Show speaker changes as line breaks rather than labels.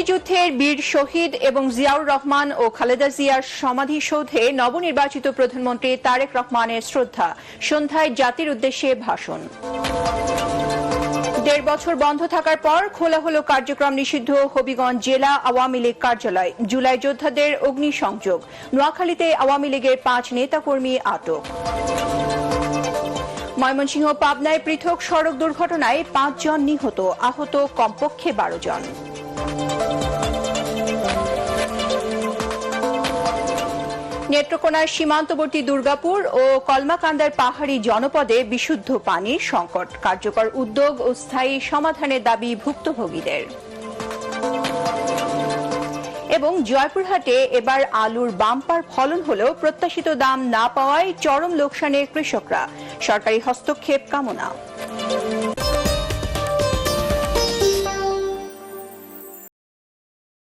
মুক্তিযুদ্ধের বীর শহীদ এবং জিয়াউর রহমান ও খালেদা জিয়ার সমাধিসৌধে নবনির্বাচিত প্রধানমন্ত্রী তারেক রহমানের শ্রদ্ধা, সন্ধ্যায় জাতির উদ্দেশ্যে ভাষণ। ১.৫ বছর বন্ধ থাকার পর খোলা হলো কার্যক্রম নিষিদ্ধ হবিগঞ্জ জেলা আওয়ামী লীগ কার্যালয়। জুলাই যোদ্ধাদের অগ্নিসংযোগ। নোয়াখালীতে আওয়ামী লীগের ৫ নেতাকর্মী আটক। ময়মনসিংহ পাবনায় পৃথক সড়ক দুর্ঘটনায় ৫ জন নিহত, আহত কমপক্ষে ১২ জন। নেত্রকোনার সীমান্তবর্তী দুর্গাপুর ও কলমাকান্দার পাহাড়ি জনপদে বিশুদ্ধ পানির সংকট। কার্যকর উদ্যোগ ও স্থায়ী সমাধানের দাবি ভুক্তভোগীদের। এবং জয়পুরহাটে এবার আলুর বাম্পার ফলন হলেও প্রত্যাশিত দাম না পাওয়ায় চরম লোকসানে কৃষকরা। সরকারি হস্তক্ষেপ কামনা।